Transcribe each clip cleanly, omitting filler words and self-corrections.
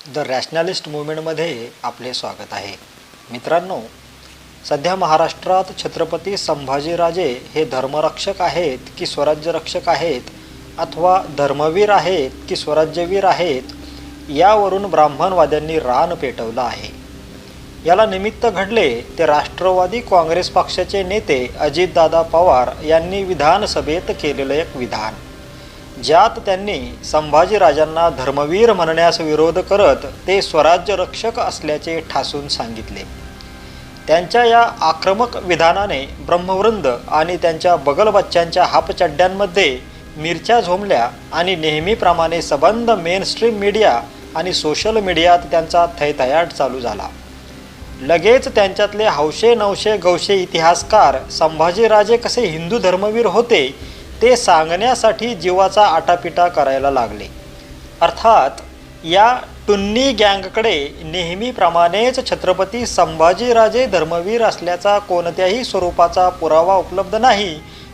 The रॅशनॅलिस्ट मूव्हमेंटमध्ये आपले स्वागत आहे. मित्रांनो, सध्या महाराष्ट्रात छत्रपती संभाजीराजे हे धर्मरक्षक आहेत की स्वराज्यरक्षक आहेत अथवा धर्मवीर आहेत की स्वराज्यवीर आहेत, यावरून ब्राह्मणवाद्यांनी रान पेटवलं आहे. याला निमित्त घडले ते राष्ट्रवादी काँग्रेस पक्षाचे नेते अजितदादा पवार यांनी विधानसभेत केलेलं एक विधान, ज्यात त्यांनी संभाजीराजांना धर्मवीर म्हणण्यास विरोध करत ते स्वराज्यरक्षक असल्याचे ठासून सांगितले. त्यांच्या या आक्रमक विधानाने ब्रह्मवृंद आणि त्यांच्या बगलबच्च्यांच्या हापचड्ड्यांमध्ये मिरच्या झोंबल्या आणि नेहमीप्रमाणे सबंध मेनस्ट्रीम मीडिया आणि सोशल मीडियात त्यांचा थैथयाट चालू झाला. लगेच त्यांच्यातले हौशे नवशे गौशे इतिहासकार संभाजीराजे कसे हिंदू धर्मवीर होते ते सांगण्यासाठी जीवाचा आटापिटा करायला लागले. अर्थात या टुन्नी गँगकडे नेहमीप्रमाणेच छत्रपती संभाजीराजे धर्मवीर असल्याचा कोणत्याही स्वरूपाचा पुरावा उपलब्ध नाही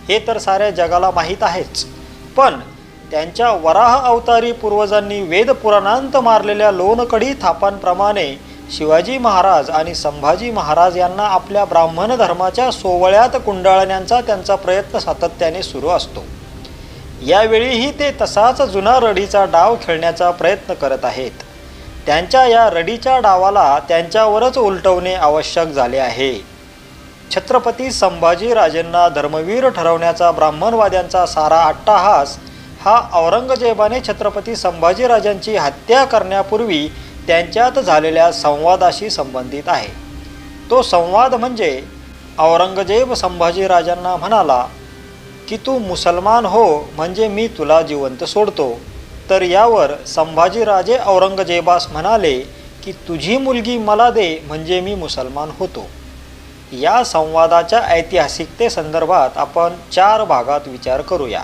हे तर साऱ्या जगाला माहीत आहेच. पण त्यांच्या वराह अवतारी पूर्वजांनी वेदपुराणांत मारलेल्या लोणकडी थापांप्रमाणे शिवाजी महाराज आणि संभाजी महाराज यांना आपल्या ब्राह्मण धर्माच्या सोवळ्यात कुंडाळण्याचा त्यांचा प्रयत्न सातत्याने सुरू असतो. यावेळीही ते तसाच जुना रडीचा डाव खेळण्याचा प्रयत्न करत आहेत. त्यांच्या या रडीच्या डावाला त्यांच्यावरच उलटवणे आवश्यक झाले आहे. छत्रपती संभाजीराजेंना धर्मवीर ठरवण्याचा ब्राह्मणवाद्यांचा सारा अट्टाहास हा औरंगजेबाने छत्रपती संभाजीराजांची हत्या करण्यापूर्वी त्यांच्यात झालेल्या संवादाशी संबंधित आहे. तो संवाद म्हणजे औरंगजेब संभाजीराजांना म्हणाला की तू मुसलमान हो म्हणजे मी तुला जिवंत सोडतो. तर यावर संभाजीराजे औरंगजेबास म्हणाले की तुझी मुलगी मला दे म्हणजे मी मुसलमान होतो. या संवादाच्या ऐतिहासिकतेसंदर्भात आपण 4 भागात विचार करूया.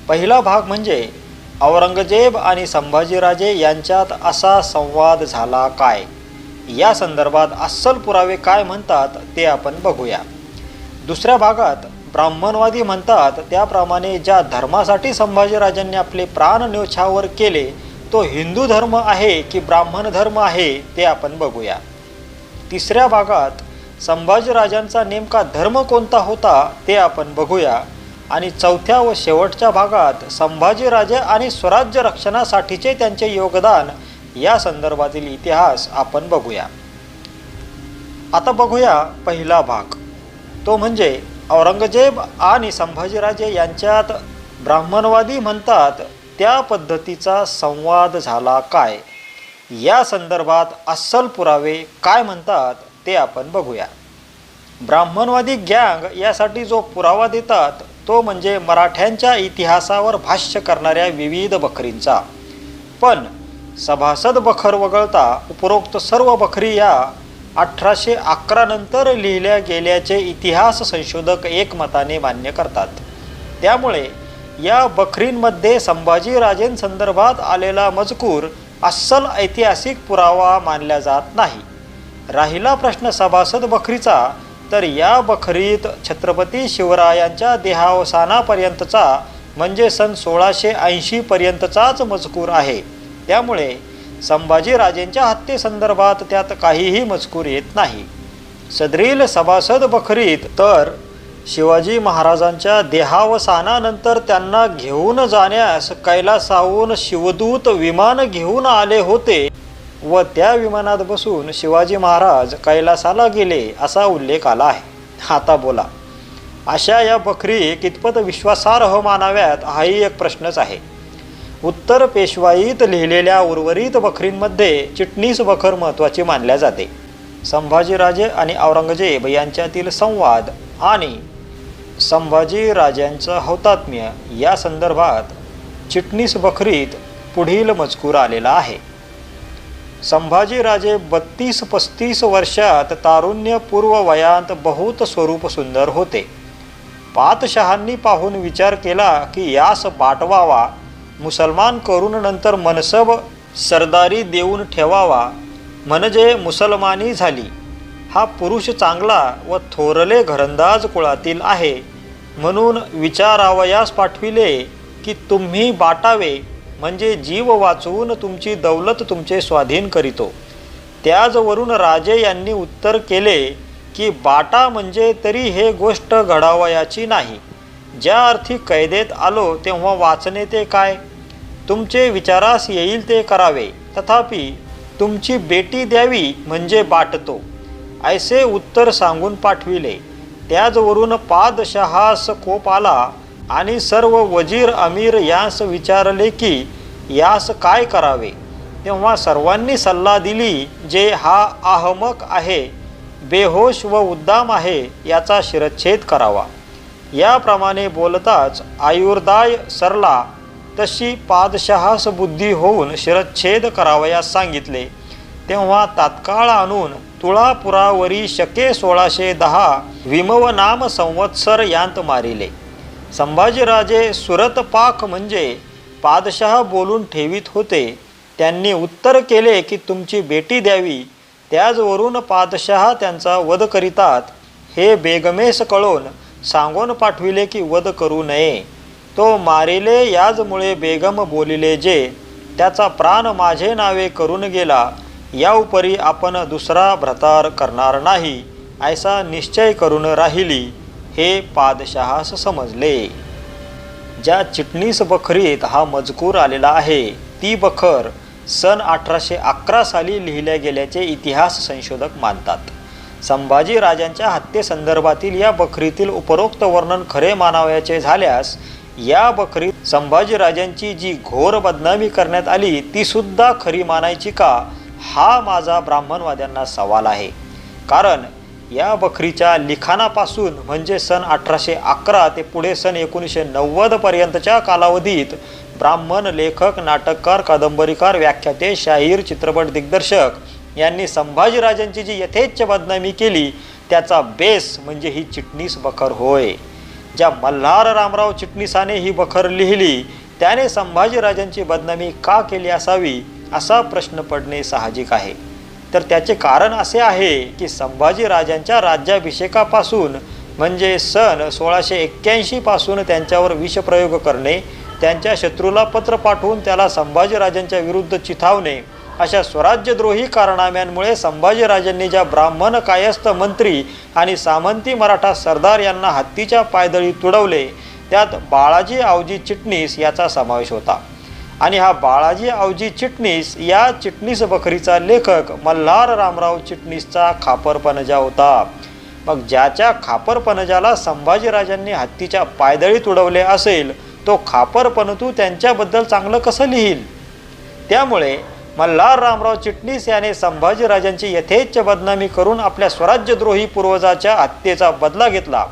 पहिला भाग म्हणजे औरंगजेब आणि संभाजीराजे यांच्यात असा संवाद झाला काय, या संदर्भात अस्सल पुरावे काय म्हणतात ते आपण बघूया. दुसऱ्या भागात ब्राह्मणवादी म्हणतात त्याप्रमाणे ज्या धर्मासाठी संभाजीराजांनी आपले प्राण न्योछावर केले तो हिंदू धर्म आहे की ब्राह्मण धर्म आहे ते आपण बघूया. तिसऱ्या भागात संभाजीराजांचा नेमका धर्म कोणता होता ते आपण बघूया. आणि चौथ्या व शेवटच्या भागात संभाजीराजे आणि स्वराज्य रक्षणासाठीचे त्यांचे योगदान या संदर्भातील इतिहास आपण बघूया. आता बघूया पहिला भाग, तो म्हणजे औरंगजेब आणि संभाजीराजे यांच्यात ब्राह्मणवादी म्हणतात त्या पद्धतीचा संवाद झाला काय, या संदर्भात अस्सल पुरावे काय म्हणतात ते आपण बघूया. ब्राह्मणवादी गँग यासाठी जो पुरावा देतात तो म्हणजे मराठ्यांच्या इतिहासावर भाष्य करणाऱ्या विविध बखरींचा. पण सभासद बखर वगळता उपरोक्त सर्व बखरी या 1811 नंतर लिहिल्या गेल्याचे इतिहास संशोधक एकमताने मान्य करतात. त्यामुळे या बखरींमध्ये संभाजीराजेंसंदर्भात आलेला मजकूर अस्सल ऐतिहासिक पुरावा मानला जात नाही. राहिला प्रश्न सभासद बखरीचा, तर या बखरीत छत्रपती शिवरायांच्या देहावसानापर्यंतचा म्हणजे सन 1680 पर्यंतचाच मजकूर आहे. त्यामुळे संभाजीराजेंच्या हत्येसंदर्भात त्यात काहीही मजकूर येत नाही. सदरील सभासद बखरीत तर शिवाजी महाराजांच्या देहावसानानंतर त्यांना घेऊन जाण्यास कैलासाहून शिवदूत विमान घेऊन आले होते व त्या विमानात बसून शिवाजी महाराज कैलासाला गेले असा उल्लेख आला आहे. आता बोला, अशा या बखरी कितपत विश्वासार्ह मानाव्यात हाही एक प्रश्नच आहे. उत्तर पेशवाईत लिहिलेल्या उर्वरित बखरींमध्ये चिटणीस बखर महत्त्वाची मानल्या जाते. संभाजीराजे आणि औरंगजेब यांच्यातील संवाद आणि संभाजीराजांचं हौतात्म्य या संदर्भात चिटणीस बखरीत पुढील मजकूर आलेला आहे. संभाजीराजे 32-35 वर्षात तारुण्यपूर्व वयांत बहुत स्वरूप सुंदर होते. पातशहांनी पाहून विचार केला की यास बाटवावा, मुसलमान करून नंतर मनसब सरदारी देऊन ठेवावा म्हणजे मुसलमानी झाली. हा पुरुष चांगला व थोरले घरंदाज कुळातील आहे म्हणून विचारावयास पाठविले की तुम्ही बाटावे म्हणजे जीव वाचवून तुमची दौलत तुमचे स्वाधीन करीतो. त्याचवरून राजे यांनी उत्तर केले की बाटा म्हणजे तरी हे गोष्ट घडावयाची नाही. ज्या अर्थी कैदेत आलो तेव्हा वाचणे ते काय? तुमचे विचारास येईल ते करावे. तथापि तुमची बेटी द्यावी म्हणजे बाटतो, ऐसे उत्तर सांगून पाठविले. त्याचवरून पादशहास कोप आला आणि सर्व वजीर अमीर यास विचारले की यास काय करावे. तेव्हा सर्वांनी सल्ला दिली, जे हा अहमक आहे, बेहोश व उद्दाम आहे, याचा शिरच्छेद करावा. याप्रमाणे बोलताच आयुर्दाय सरला. तशी पादशहास बुद्धी होऊन शिरच्छेद करावयास सांगितले. तेव्हा तात्काळ आणून तुळापुरावरी शके 1610 विमव नाम संवत्सर यांत मारिले. संभाजीराजे सुरतपाक म्हणजे पादशहा बोलून ठेवीत होते. त्यांनी उत्तर केले की तुमची बेटी द्यावी. त्याचवरून पादशहा त्यांचा वध करीतात हे बेगमेस कळून सांगून पाठविले की वध करू नये. तो मारिले याचमुळे बेगम बोलिले जे त्याचा प्राण माझे नावे करून गेला, या उपरी आपण दुसरा भ्रतार करणार नाही, ऐसा निश्चय करून राहिली. हे पादशहास समजले. ज्या चिटणीस बखरीत हा मजकूर आलेला आहे ती बखर सन 1811 साली लिहिल्या गेल्याचे इतिहास संशोधक मानतात. संभाजी राजांच्या हत्येसंदर्भातील या बखरीतील उपरोक्त वर्णन खरे मानावयाचे झाल्यास या बखरीत संभाजीराजांची जी घोर बदनामी करण्यात आली ती सुद्धा खरी मानायची का, हा माझा ब्राह्मणवाद्यांना सवाल आहे. कारण या बखरीच्या लिखाणापासून म्हणजे सन 1811 ते पुढे सन 1990 पर्यंतच्या कालावधीत ब्राह्मण लेखक, नाटककार, कादंबरीकार, व्याख्याते, शाहीर, चित्रपट दिग्दर्शक यांनी संभाजीराजांची जी यथेच्छ बदनामी केली त्याचा बेस म्हणजे ही चिटणीस बखर होय. ज्या मल्हार रामराव चिटणीसाने ही बखर लिहिली त्याने संभाजीराजांची बदनामी का केली असावी असा प्रश्न पडणे साहजिक आहे. तर त्याचे कारण असे आहे की संभाजीराजांच्या राज्याभिषेकापासून म्हणजे सन 1681 पासून त्यांच्यावर विषप्रयोग करणे, त्यांच्या शत्रूला पत्र पाठवून त्याला संभाजीराजांच्या विरुद्ध चिथावणे अशा स्वराज्यद्रोही कारनाम्यांमुळे संभाजीराजांनी ज्या ब्राह्मण कायस्थ मंत्री आणि सामंती मराठा सरदार यांना हत्तीच्या पायदळी तुडवले त्यात बाळाजी आवजी चिटणीस याचा समावेश होता. आणि हा बाळाजी आवजी चिटणीस या चिटणीस बखरीचा लेखक मल्हार रामराव चिटणीसचा खापरपणजा होता. मग ज्याच्या खापरपणजाला संभाजीराजांनी हत्तीच्या पायदळी तुडवले असेल तो खापरपणतू त्यांच्याबद्दल चांगलं कसं लिहील. त्यामुळे मल्हार रामराव चिटणीस याने संभाजीराजांची यथेच्छ बदनामी करून आपल्या स्वराज्यद्रोही पूर्वजाच्या हत्येचा बदला घेतला.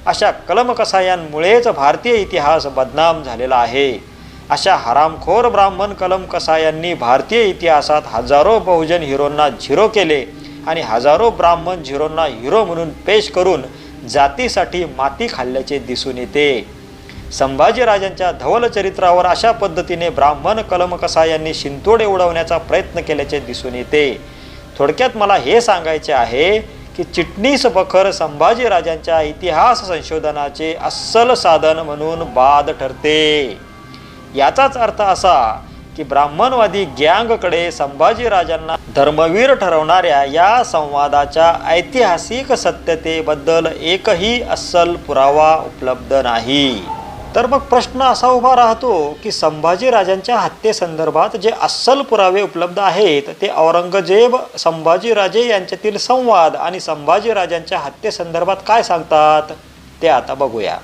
अशा कलमकसायांमुळेच भारतीय इतिहास बदनाम झालेला आहे. अशा हरामखोर ब्राह्मण कलमकसायांनी भारतीय इतिहासात हजारो बहुजन हिरोंना झिरो केले आणि हजारो ब्राह्मण झिरोंना हिरो म्हणून पेश करून जातीसाठी माती खाल्ल्याचे दिसून येते. संभाजीराजांच्या धवल चरित्रावर अशा पद्धतीने ब्राह्मण कलमकसायांनी शिंतोडे उडवण्याचा प्रयत्न केल्याचे दिसून येते. थोडक्यात मला हे सांगायचे आहे की चिटणीस बखर संभाजीराजांच्या इतिहास संशोधनाचे अस्सल साधन म्हणून बाद ठरते. याचाच अर्थ असा की ब्राह्मणवादी गँगकडे संभाजीराजांना धर्मवीर ठरवणाऱ्या या संवादाच्या ऐतिहासिक सत्यतेबद्दल एकही अस्सल पुरावा उपलब्ध नाही. तर मग प्रश्न असा उभा राहतो की संभाजीराजांच्या हत्येसंदर्भात जे अस्सल पुरावे उपलब्ध आहेत ते औरंगजेब संभाजीराजे यांच्यातील संवाद आणि संभाजीराजांच्या हत्येसंदर्भात काय सांगतात ते आता बघूया.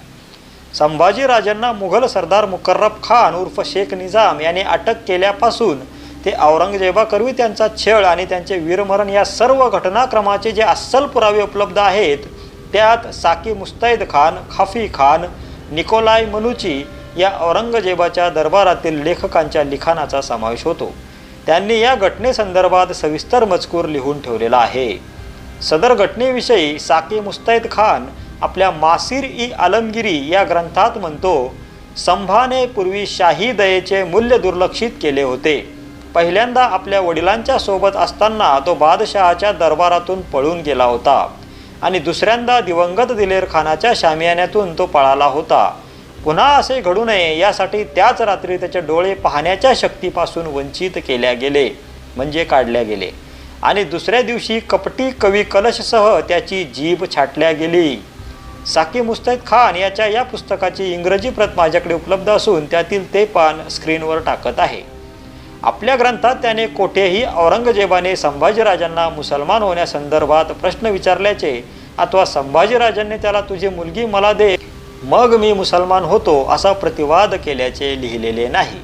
संभाजीराजांना मुघल सरदार मुकर्रब खान उर्फ शेख निजाम यांनी अटक केल्यापासून ते औरंगजेबाकरवी त्यांचा छळ आणि त्यांचे वीरमरण या सर्व घटनाक्रमाचे जे अस्सल पुरावे उपलब्ध आहेत त्यात साकी मुस्तैद खान, खाफी खान, निकोलाई मनुची या औरंगजेबाच्या दरबारातील लेखकांच्या लिखाणाचा समावेश होतो. त्यांनी या घटनेसंदर्भात सविस्तर मजकूर लिहून ठेवलेला आहे. सदर घटनेविषयी साकी मुस्तैद खान आपल्या मासिर ई आलमगिरी या ग्रंथात म्हणतो, संभाने पूर्वी शाही दयेचे मूल्य दुर्लक्षित केले होते. पहिल्यांदा आपल्या वडिलांच्या सोबत असताना तो बादशहाच्या दरबारातून पळून गेला होता आणि दुसऱ्यांदा दिवंगत दिलेर खानाच्या शामियान्यातून तो पळाला होता. पुन्हा असे घडू नये यासाठी त्याच रात्री त्याचे डोळे पाहण्याच्या शक्तीपासून वंचित केल्या गेले, म्हणजे काढल्या गेले, आणि दुसऱ्या दिवशी कपटी कवी कलशसह त्याची जीभ छाटल्या गेली. साकी मुस्तैद खान याच्या या पुस्तकाची इंग्रजी प्रत माझ्याकडे उपलब्ध असून त्यातील ते पान स्क्रीनवर टाकत आहे. आपल्या ग्रंथात त्याने कोठेही औरंगजेबाने संभाजीराजांना मुसलमान होण्यासंदर्भात प्रश्न विचारल्याचे अथवा संभाजीराजांनी त्याला तुझी मुलगी मला दे मग मी मुसलमान होतो असा प्रतिवाद केल्याचे लिहिलेले नाही.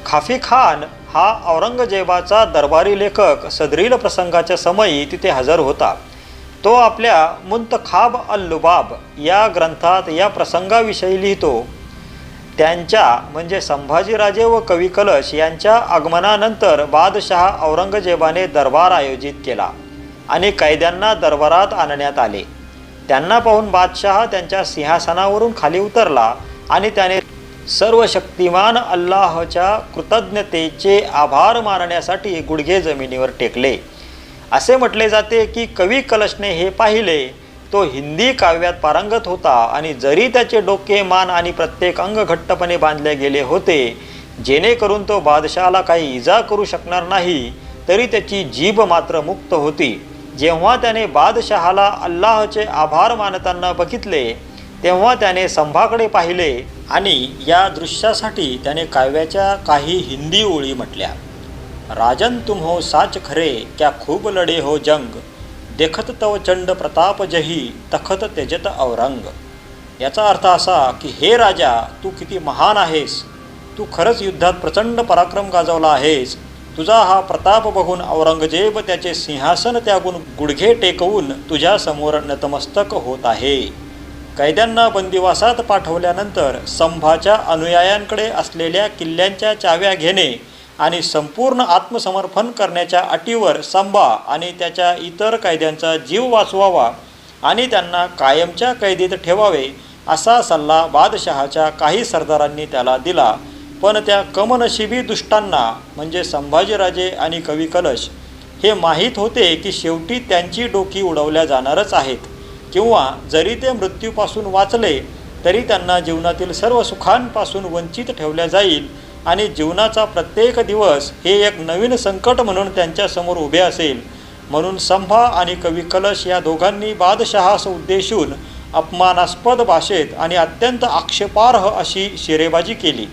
खाफी खान हा औरंगजेबाचा दरबारी लेखक सदरील प्रसंगाच्या समयी तिथे हजर होता. तो आपल्या मुंतखाब अल-लुबाब या ग्रंथात या प्रसंगाविषयी लिहितो. त्यांच्या म्हणजे संभाजीराजे व कवी कलश यांच्या आगमनानंतर बादशहा औरंगजेबाने दरबार आयोजित केला आणि कैद्यांना दरबारात आणण्यात आले. त्यांना पाहून बादशहा त्यांच्या सिंहासनावरून खाली उतरला आणि त्याने सर्व शक्तिमान अल्लाहच्या कृतज्ञतेचे आभार मानण्यासाठी गुडघे जमिनीवर टेकले. असे म्हटले जाते की कवी कलशने हे पाहिले. तो हिंदी काव्यात पारंगत होता आणि जरी त्याचे डोके, मान आणि प्रत्येक अंग घट्टपणे बांधले गेले होते जेणेकरून तो बादशहाला काही इजा करू शकणार नाही, तरी त्याची जीभ मात्र मुक्त होती. जेव्हा त्याने बादशहाला अल्लाहचे आभार मानताना बघितले तेव्हा त्याने संभाकडे पाहिले आणि या दृश्यासाठी त्याने काव्याच्या काही हिंदी ओळी म्हटल्या. राजन तुम हो साच खरे, क्या खूब लढे हो जंग, देखत तव चंड प्रताप जही, तखत तेजत औरंग. याचा अर्थ असा की हे राजा, तू किती महान आहेस, तू खरंच युद्धात प्रचंड पराक्रम गाजवला आहेस. तुझा हा प्रताप बघून औरंगजेब त्याचे सिंहासन त्यागून गुडघे टेकवून तुझ्या समोर नतमस्तक होत आहे. कैद्यांना बंदिवासात पाठवल्यानंतर संभाच्या अनुयायांकडे असलेल्या किल्ल्यांच्या चाव्या घेणे आणि संपूर्ण आत्मसमर्पण करण्याच्या अटीवर संभा आणि त्याच्या इतर कैद्यांचा जीव वाचवावा आणि त्यांना कायमच्या कैदेत ठेवावे असा सल्ला बादशहाच्या काही सरदारांनी त्याला दिला. पण त्या कमनशिबी दुष्टांना म्हणजे संभाजीराजे आणि कवी कलश हे माहीत होते की शेवटी त्यांची डोकी उडवल्या जाणारच आहेत किंवा जरी ते मृत्यूपासून वाचले तरी त्यांना जीवनातील सर्व सुखांपासून वंचित ठेवल्या जाईल आणि जीवनाचा प्रत्येक दिवस हे एक नवीन संकट म्हणून त्यांच्यासमोर उभे असेल. म्हणून संभा आणि कवी कलश या दोघांनी बादशहास उद्देशून अपमानास्पद भाषेत आणि अत्यंत आक्षेपार्ह अशी शेरेबाजी केली.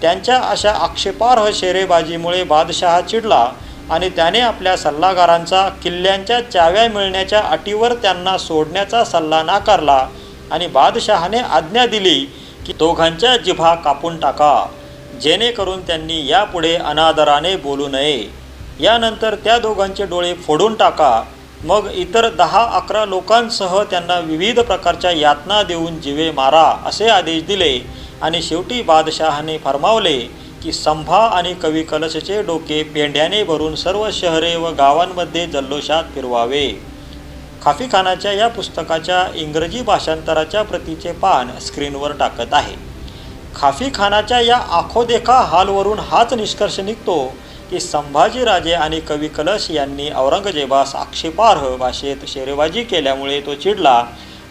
त्यांच्या अशा आक्षेपार्ह शेरेबाजीमुळे बादशहा चिडला आणि त्याने आपल्या सल्लागारांचा किल्ल्यांच्या चाव्या मिळण्याच्या अटीवर त्यांना सोडण्याचा सल्ला नाकारला आणि बादशहाने आज्ञा दिली की दोघांच्या जिभा कापून टाका जेणेकरून त्यांनी यापुढे अनादराने बोलू नये. यानंतर त्या दोघांचे डोळे फोडून टाका. मग इतर 10-11 लोकांसह त्यांना विविध प्रकारच्या यातना देऊन जीवे मारा असे आदेश दिले आणि शेवटी बादशहाने फरमावले की संभा आणि कवी कलशचे डोके पेंढ्याने भरून सर्व शहरे व गावांमध्ये जल्लोषात फिरवावे. खाफी खानाच्या या पुस्तकाच्या इंग्रजी भाषांतराच्या प्रतीचे पान स्क्रीनवर टाकत आहे. खाफी खानाच्या या आखोदेखा हालवरून हाच निष्कर्ष निघतो की संभाजीराजे आणि कवी कलश यांनी औरंगजेबास आक्षेपार्ह भाषेत शेरेबाजी केल्यामुळे तो चिडला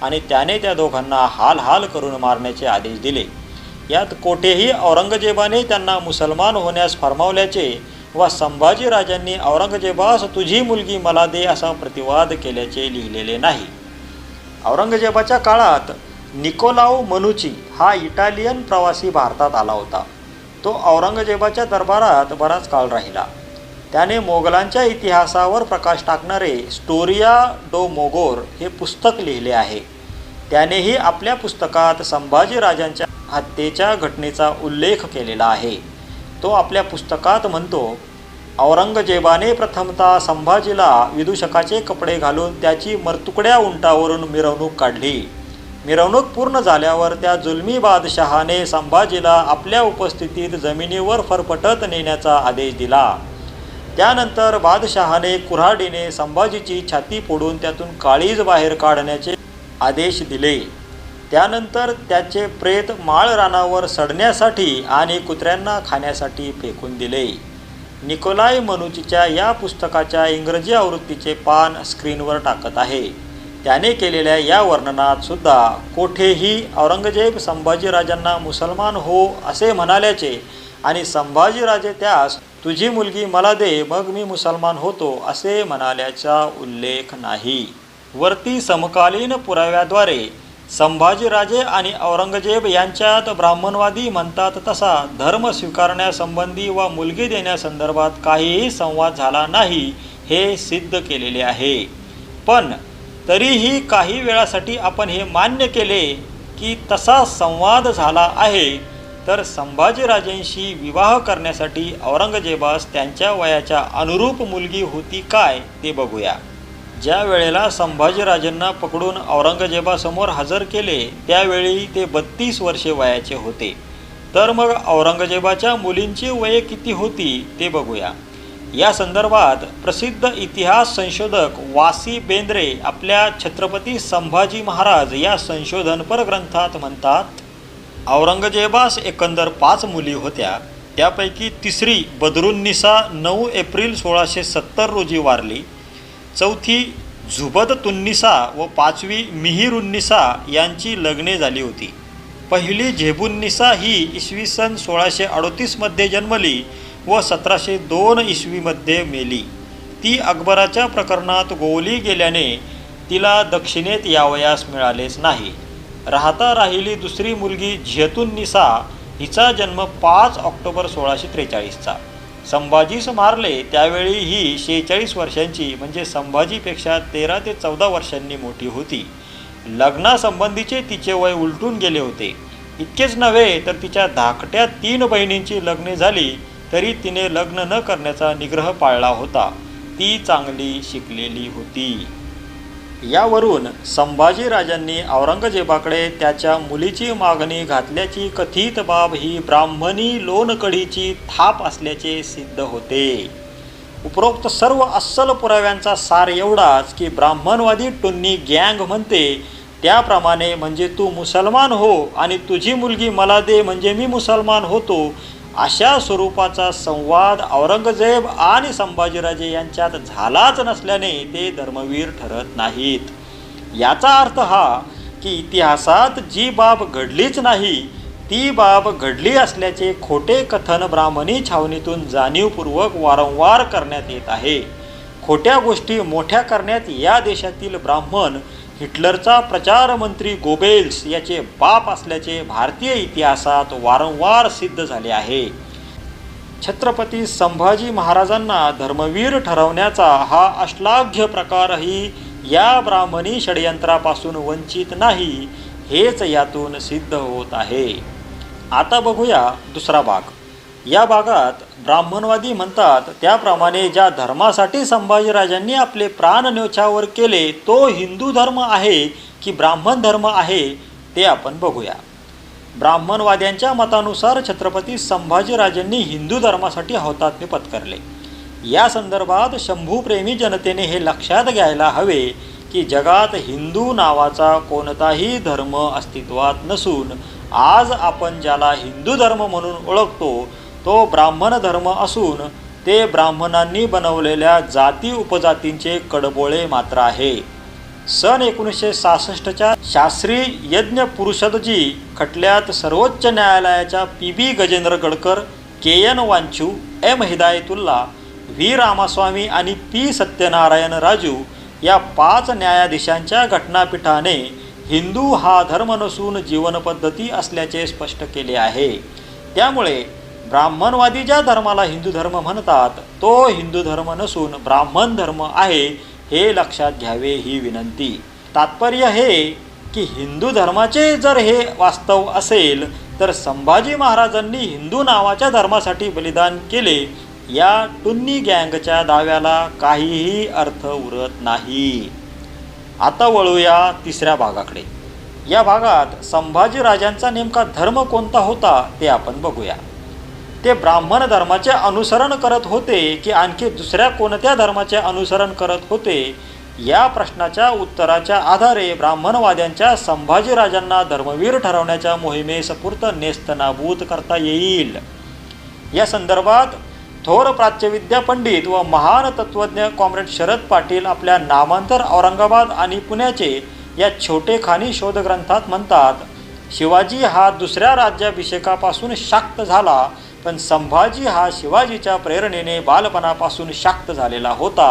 आणि त्याने त्या दोघांना हाल हाल करून मारण्याचे आदेश दिले. यात कोठेही औरंगजेबाने त्यांना मुसलमान होण्यास फरमावल्याचे वा संभाजीराजांनी औरंगजेबास तुझी मुलगी मला दे असा प्रतिवाद केल्याचे लिहिलेले नाही. औरंगजेबाच्या काळात निकोलाओ मनुची हा इटालियन प्रवासी भारतात आला होता. तो औरंगजेबाच्या दरबारात बराच काळ राहिला. त्याने मोगलांच्या इतिहासावर प्रकाश टाकणारे स्टोरिया डो मोगोर हे पुस्तक लिहिले आहे. त्यानेही आपल्या पुस्तकात संभाजीराजांच्या हत्येच्या घटनेचा उल्लेख केलेला आहे. तो आपल्या पुस्तकात म्हणतो, औरंगजेबाने प्रथमतः संभाजीला विदूषकाचे कपडे घालून त्याची मरतुकड्या उंटावरून मिरवणूक काढली. मिरवणूक पूर्ण झाल्यावर त्या जुलमी बादशहाने संभाजीला आपल्या उपस्थितीत जमिनीवर फरफटत नेण्याचा आदेश दिला. त्यानंतर बादशहाने कुऱ्हाडीने संभाजीची छाती फोडून त्यातून काळीज बाहेर काढण्याचे आदेश दिले. त्यानंतर त्याचे प्रेत माळ रानावर सडण्यासाठी आणि कुत्र्यांना खाण्यासाठी फेकून दिले. निकोलाई मनुचीच्या या पुस्तकाच्या इंग्रजी आवृत्तीचे पान स्क्रीनवर टाकत आहे. त्याने केलेल्या या वर्णनात सुद्धा कोठेही औरंगजेब संभाजीराजांना मुसलमान हो असे म्हणाल्याचे आणि संभाजीराजे त्यास तुझी मुलगी मला दे मग मी मुसलमान होतो असे म्हणाल्याचा उल्लेख नाही. वरती समकालीन पुराव्याद्वारे संभाजीराजे आणि औरंगजेब यांच्यात ब्राह्मणवादी म्हणतात तसा धर्म स्वीकारण्यासंबंधी व मुलगी देण्यासंदर्भात काहीही संवाद झाला नाही हे सिद्ध केलेले आहे. पण तरीही काही वेळासाठी आपण हे मान्य केले की तसा संवाद झाला आहे, तर संभाजीराजेंशी विवाह करण्यासाठी औरंगजेबास त्यांच्या वयाच्या अनुरूप मुलगी होती काय ते बघूया. ज्या वेळेला संभाजीराजेंना पकडून औरंगजेबासमोर हजर केले त्यावेळी ते 32 वर्षे वयाचे होते. तर मग औरंगजेबाच्या मुलींची वये किती होती ते बघूया. या संदर्भात प्रसिद्ध इतिहास संशोधक वासी बेंद्रे आपल्या छत्रपती संभाजी महाराज या संशोधनपर ग्रंथात म्हणतात, औरंगजेबास एकंदर 5 मुली होत्या. त्यापैकी तिसरी बदरुन्निसा 9 एप्रिल 1670 रोजी वारली. चौथी झुबदतुन्निसा व 5वी मिहिरुन्निसा यांची लग्ने झाली होती. पहिली झेबुन्निसा ही इसवी सन 1638 जन्मली व 1702 ईस्वीमध्ये मेली. ती अकबराच्या प्रकरणात गोवली गेल्याने तिला दक्षिणेत यावयास मिळालेच नाही. राहता राहिली दुसरी मुलगी झियतुन्निसा हिचा जन्म 5 ऑक्टोबर 1643चा. संभाजीस मारले त्यावेळी ही 46 वर्षांची म्हणजे संभाजीपेक्षा 13 ते 14 वर्षांनी मोठी होती. लग्नासंबंधीचे तिचे वय उलटून गेले होते. इतकेच नव्हे तर तिच्या धाकट्या 3 बहिणींची लग्ने झाली तरी तिने लग्न न करण्याचा निग्रह पाळला होता. ती चांगली शिकलेली होती. यावरून संभाजीराजांनी औरंगजेबाकडे त्याच्या मुलीची मागणी घातल्याची कथित बाब ही ब्राह्मणी लोणकढीची थाप असल्याचे सिद्ध होते. उपरोक्त सर्व अस्सल पुराव्यांचा सार एवढाच की ब्राह्मणवादी टुन्नी गँग म्हणते त्याप्रमाणे म्हणजे तू मुसलमान हो आणि तुझी मुलगी मला दे म्हणजे मी मुसलमान होतो अशा स्वरूपाचा संवाद औरंगजेब आणि संभाजीराजे यांच्यात झालाच नसल्याने ते धर्मवीर ठरत नाहीत. याचा अर्थ हा की इतिहासात जी बाब घडलीच नाही ती बाब घडली असल्याचे खोटे कथन ब्राह्मणी छावणीतून जाणीवपूर्वक वारंवार करण्यात येत आहे. खोट्या गोष्टी मोठ्या करण्यात या देशातील ब्राह्मण हिटलरचा प्रचारमंत्री गोबेल्स याचे बाप असल्याचे भारतीय इतिहासात वारंवार सिद्ध झाले आहे. छत्रपती संभाजी महाराजांना धर्मवीर ठरवण्याचा हा अश्लाघ्य प्रकारही या ब्राह्मणी षडयंत्रापासून वंचित नाही हेच यातून सिद्ध होत आहे. आता बघूया दुसरा भाग. या भागात ब्राह्मणवादी म्हणतात त्याप्रमाणे ज्या धर्मासाठी संभाजीराजांनी आपले प्राण न्योछावर केले तो हिंदू धर्म आहे की ब्राह्मण धर्म आहे ते आपण बघूया. ब्राह्मणवाद्यांच्या मतानुसार छत्रपती संभाजीराजांनी हिंदू धर्मासाठी हौतात्म्य पत्करले. या संदर्भात शंभूप्रेमी जनतेने हे लक्षात घ्यायला हवे की जगात हिंदू नावाचा कोणताही धर्म अस्तित्वात नसून आज आपण ज्याला हिंदू धर्म म्हणून ओळखतो तो ब्राह्मण धर्म असून ते ब्राह्मणांनी बनवलेल्या जाती उपजातींचे कडबोळे मात्र आहे. सन 1966च्या शास्त्री यज्ञ पुरुषदजी खटल्यात सर्वोच्च न्यायालयाच्या PB Gajendra Gadkar, KN Wanchu, M Hidayatullah, V Ramaswamy आणि P सत्यनारायण राजू या 5 न्यायाधीशांच्या घटनापीठाने हिंदू हा धर्म नसून जीवनपद्धती असल्याचे स्पष्ट केले आहे. त्यामुळे ब्राह्मणवादी ज्या धर्माला हिंदू धर्म म्हणतात तो हिंदू धर्म नसून ब्राह्मण धर्म आहे हे लक्षात घ्यावे ही विनंती. तात्पर्य हे की हिंदू धर्माचे जर हे वास्तव असेल तर संभाजी महाराजांनी हिंदू नावाच्या धर्मासाठी बलिदान केले या टुन्नी गँगच्या दाव्याला काहीही अर्थ उरत नाही. आता वळूया तिसऱ्या भागाकडे. या भागात संभाजीराजांचा नेमका धर्म कोणता होता ते आपण बघूया. ते ब्राह्मण धर्माचे अनुसरण करत होते की आणखी दुसऱ्या कोणत्या धर्माचे अनुसरण करत होते या प्रश्नाच्या उत्तराच्या आधारे ब्राह्मणवाद्यांच्या संभाजीराजांना धर्मवीर ठरवण्याच्या मोहिमेस पूर्त नेस्तनाबूत करता येईल. या संदर्भात थोर प्राच्यविद्या पंडित व महान तत्त्वज्ञ कॉम्रेड शरद पाटील आपल्या नामांतर औरंगाबाद आणि पुण्याचे या छोटेखानी शोधग्रंथात म्हणतात, शिवाजी हा दुसऱ्या राज्याभिषेकापासून शाक्त झाला, पण संभाजी हा शिवाजीच्या प्रेरणेने बालपणापासून शाक्त झालेला होता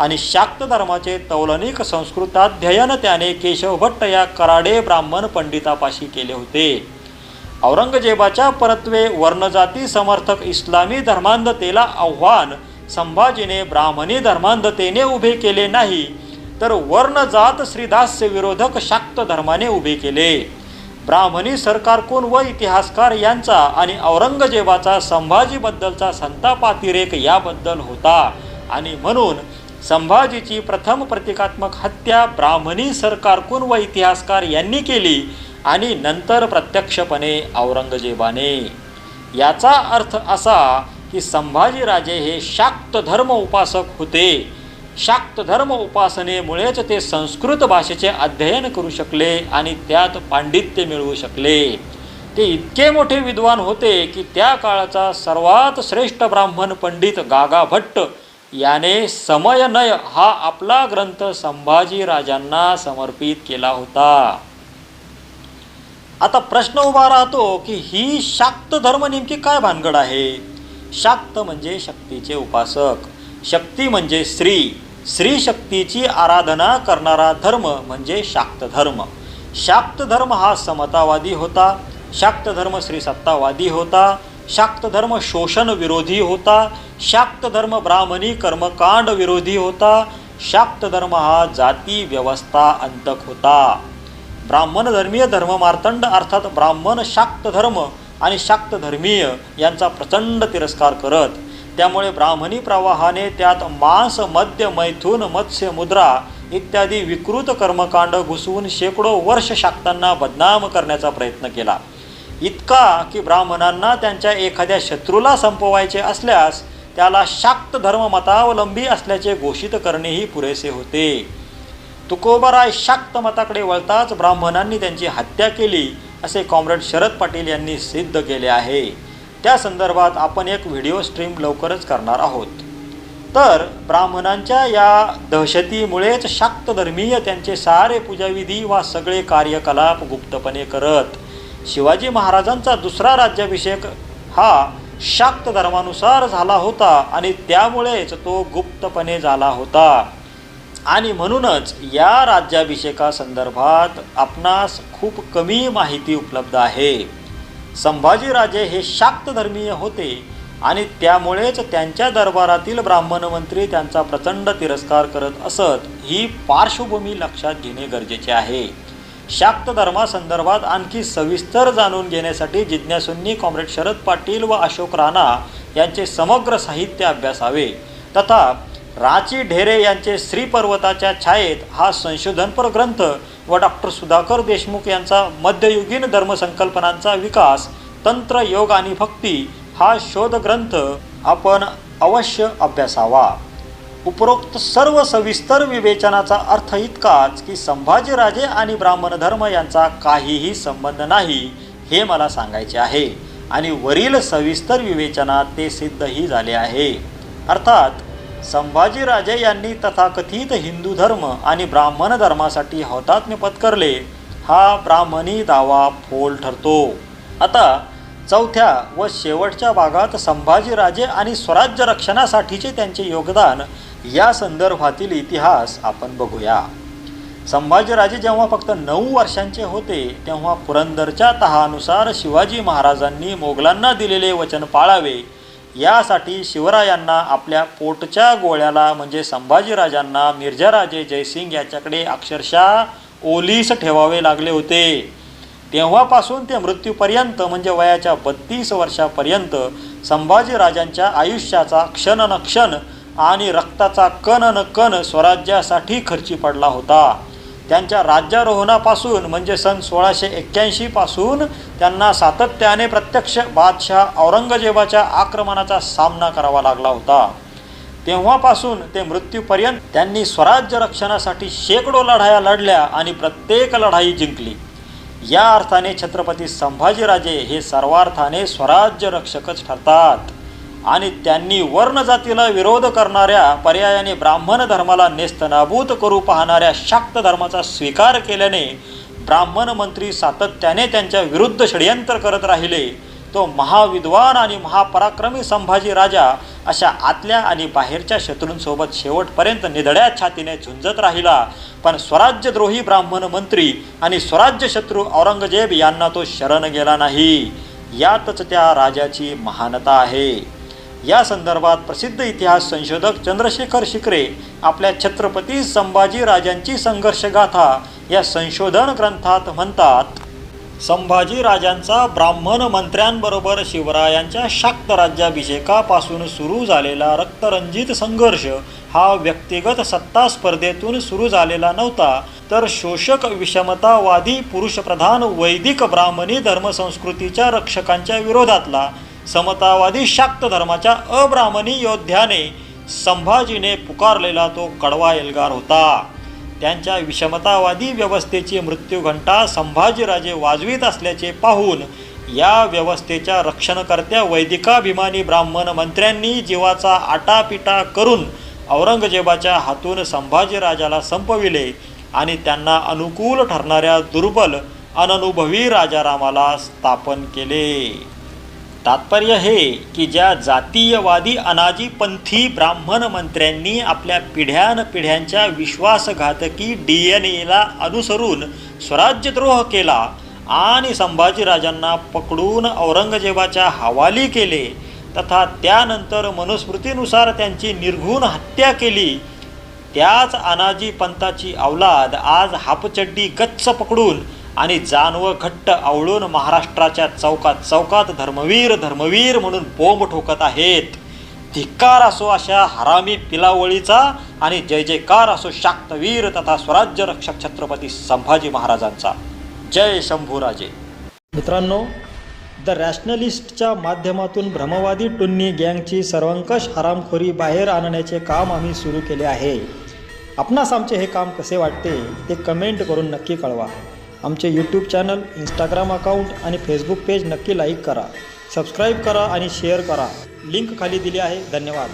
आणि शाक्त धर्माचे तौलनिक संस्कृताध्ययन त्याने केशव भट्ट या कराडे ब्राह्मण पंडितापाशी केले होते. औरंगजेबाच्या परत्वे वर्णजाती समर्थक इस्लामी धर्मांधतेला आव्हान संभाजीने ब्राह्मणी धर्मांधतेने उभे केले नाही, तर वर्णजात श्रीदास्य विरोधक शाक्त धर्माने उभे केले. ब्राह्मणी सरकारकून व इतिहासकार यांचा आणि औरंगजेबाचा संभाजीबद्दलचा संतापातिरेक याबद्दल होता आणि म्हणून संभाजीची प्रथम प्रतिकात्मक हत्या ब्राह्मणी सरकारकून व इतिहासकार यांनी केली आणि नंतर प्रत्यक्षपणे औरंगजेबाने. याचा अर्थ असा की संभाजीराजे हे शाक्त धर्म उपासक होते. शाक्त धर्म उपासनेमुळेच ते संस्कृत भाषेचे अध्ययन करू शकले आणि त्यात पांडित्य मिळवू शकले. ते इतके मोठे विद्वान होते की त्या काळाचा सर्वात श्रेष्ठ ब्राह्मण पंडित गागा भट्ट याने समयनय हा आपला ग्रंथ संभाजीराजांना समर्पित केला होता. आता प्रश्न उभा राहतो की ही शाक्त धर्म नेमकी काय भानगड आहे? शाक्त म्हणजे शक्तीचे उपासक, शक्ती म्हणजे श्री शक्तीची आराधना करणारा धर्म म्हणजे शाक्त धर्म. शाक्त धर्म हा समतावादी होता, शाक्त धर्म श्रीसत्तावादी होता, शाक्त धर्म शोषण विरोधी होता, शाक्त धर्म ब्राह्मणी कर्मकांड विरोधी होता, शाक्त धर्म हा जाती व्यवस्था अंतक होता. ब्राह्मण धर्मीय धर्ममार्तंड अर्थात ब्राह्मण शाक्त धर्म आणि शाक्त धर्मीय यांचा प्रचंड तिरस्कार करत, त्यामुळे ब्राह्मणी प्रवाहाने त्यात मांस मद्य मैथून मत्स्य मुद्रा इत्यादी विकृत कर्मकांड घुसवून शेकडो वर्ष शाक्तांना बदनाम करण्याचा प्रयत्न केला. इतका की ब्राह्मणांना त्यांच्या एखाद्या शत्रूला संपवायचे असल्यास त्याला शाक्त धर्म मतावलंबी असल्याचे घोषित करणेही पुरेसे होते. तुकोबाराय शाक्त मताकडे वळताच ब्राह्मणांनी त्यांची हत्या केली असे कॉम्रेड शरद पाटील यांनी सिद्ध केले आहे. त्या संदर्भात आपण एक व्हिडिओ स्ट्रीम लवकरच करणार आहोत. तर ब्राह्मणांच्या या दहशतीमुळेच शाक्त धर्मीय त्यांचे सारे पूजाविधी वा सगळे कार्यकलाप गुप्तपणे करत. शिवाजी महाराजांचा दुसरा राज्याभिषेक हा शाक्त धर्मानुसार झाला होता आणि त्यामुळेच तो गुप्तपणे झाला होता आणि म्हणूनच या राज्याभिषेकासंदर्भात आपणास खूप कमी माहिती उपलब्ध आहे. संभाजीराजे हे शाक्त धर्मीय होते आणि त्यामुळेच त्यांच्या दरबारातील ब्राह्मण मंत्री त्यांचा प्रचंड तिरस्कार करत असत. ही पार्श्वभूमी लक्षात घेणे गरजेचे आहे. शाक्त धर्मासंदर्भात आणखी सविस्तर जाणून घेण्यासाठी जिज्ञासूंनी कॉम्रेड शरद पाटील व अशोक राणा यांचे समग्र साहित्य अभ्यासावे तथा राची ढेरे यांचे श्रीपर्वताच्या छायेत हा संशोधनपर ग्रंथ व डॉक्टर सुधाकर देशमुख यांचा मध्ययुगीन धर्मसंकल्पनांचा विकास तंत्र योग आणि भक्ती हा शोधग्रंथ आपण अवश्य अभ्यासावा. उपरोक्त सर्व सविस्तर विवेचनाचा अर्थ इतकाच की संभाजीराजे आणि ब्राह्मण धर्म यांचा काहीही संबंध नाही हे मला सांगायचे आहे आणि वरील सविस्तर विवेचनात ते सिद्धही झाले आहे. अर्थात संभाजीराजे यांनी तथाकथित हिंदू धर्म आणि ब्राह्मण धर्मासाठी हौतात्म्य पत्करले हा ब्राह्मणी दावा फोल ठरतो. आता चौथ्या व शेवटच्या भागात संभाजीराजे आणि स्वराज्य रक्षणासाठीचे त्यांचे योगदान या संदर्भातील इतिहास आपण बघूया. संभाजीराजे जेव्हा फक्त 9 वर्षांचे होते तेव्हा पुरंदरच्या तहानुसार शिवाजी महाराजांनी मोगलांना दिलेले वचन पाळावे यासाठी शिवरायांना आपल्या पोटच्या गोळ्याला म्हणजे संभाजीराजांना मिर्झाराजे जयसिंग याच्याकडे अक्षरशः ओलीस ठेवावे लागले होते. तेव्हापासून ते मृत्यूपर्यंत म्हणजे वयाच्या 32 वर्षापर्यंत संभाजीराजांच्या आयुष्याचा क्षण न क्षण आणि रक्ताचा कण न कण स्वराज्यासाठी खर्ची पडला होता. त्यांच्या राज्यारोहणापासून म्हणजे सन 1681 पासून त्यांना सातत्याने प्रत्यक्ष बादशाह औरंगजेबाच्या आक्रमणाचा सामना करावा लागला होता. तेव्हापासून ते मृत्यूपर्यंत त्यांनी स्वराज्य रक्षणासाठी शेकडो लढाया लढल्या आणि प्रत्येक लढाई जिंकली. या अर्थाने छत्रपती संभाजीराजे हे सर्वार्थाने स्वराज्य रक्षकच ठरतात. आणि त्यांनी वर्ण जातीला विरोध करणाऱ्या, पर्यायाने ब्राह्मण धर्माला नेस्तनाबूत करू पाहणाऱ्या शाक्त धर्माचा स्वीकार केल्याने ब्राह्मण मंत्री सातत्याने त्यांच्या विरुद्ध षडयंत्र करत राहिले. तो महाविद्वान आणि महापराक्रमी संभाजी राजा अशा आतल्या आणि बाहेरच्या शत्रूंसोबत शेवटपर्यंत निधड्या छातीने झुंजत राहिला. पण स्वराज्यद्रोही ब्राह्मण मंत्री आणि स्वराज्य शत्रू औरंगजेब यांना तो शरण गेला नाही. यातच त्या राजाची महानता आहे. या संदर्भात प्रसिद्ध इतिहास संशोधक चंद्रशेखर शिकरे आपल्या छत्रपती संभाजी राजांची संघर्षगाथा या संशोधन ग्रंथात म्हणतात, संभाजी राजांचा ब्राह्मण मंत्र्यांबरोबर शिवरायांच्या शाक्त राज्याभिषेकापासून सुरू झालेला रक्तरंजित संघर्ष हा व्यक्तिगत सत्ता स्पर्धेतून सुरू झालेला नव्हता, तर शोषक, विषमतावादी, पुरुषप्रधान वैदिक ब्राह्मणी धर्मसंस्कृतीच्या रक्षकांच्या विरोधातला समतावादी शाक्त धर्माच्या अब्राह्मणी योद्ध्याने संभाजीने पुकारलेला तो कडवा एल्गार होता. त्यांच्या विषमतावादी व्यवस्थेची मृत्यूघंटा संभाजीराजे वाजवीत असल्याचे पाहून या व्यवस्थेच्या रक्षणकर्त्या वैदिकाभिमानी ब्राह्मण मंत्र्यांनी जीवाचा आटापिटा करून औरंगजेबाच्या हातून संभाजीराजाला संपविले आणि त्यांना अनुकूल ठरणाऱ्या दुर्बल, अननुभवी राजारामाला स्थापन केले. तात्पर्य हे की ज्या जातीयवादी अनाजीपंथी ब्राह्मण मंत्र्यांनी आपल्या पिढ्यानपिढ्यांच्या विश्वासघातकी DNAला अनुसरून स्वराज्यद्रोह केला आणि संभाजीराजांना पकडून औरंगजेबाच्या हवाली केले तथा त्यानंतर मनुस्मृतीनुसार त्यांची निर्घृण हत्या केली, त्याच अनाजीपंथाची अवलाद आज हापचड्डी गच्च पकडून आणि जानवं घट्ट आवळून महाराष्ट्राच्या चौकात चौकात धर्मवीर धर्मवीर म्हणून बोंब ठोकत आहेत. धिक्कार असो अशा हरामी पिलावळीचा आणि जय जयकार असो शाक्तवीर तथा स्वराज्य रक्षक छत्रपती संभाजी महाराजांचा. जय शंभूराजे. मित्रांनो, द रॅशनलिस्टच्या माध्यमातून भ्रमवादी टुन्नी गँगची सर्वंकष हरामखोरी बाहेर आणण्याचे काम आम्ही सुरू केले आहे. आपणास आमचे हे काम कसे वाटते ते कमेंट करून नक्की कळवा. आमचे यूट्यूब चॅनल, इंस्टाग्राम अकाउंट आणि फेसबुक पेज नक्की लाईक करा, सबस्क्राईब करा आणि शेअर करा. लिंक खाली दिली आहे. धन्यवाद.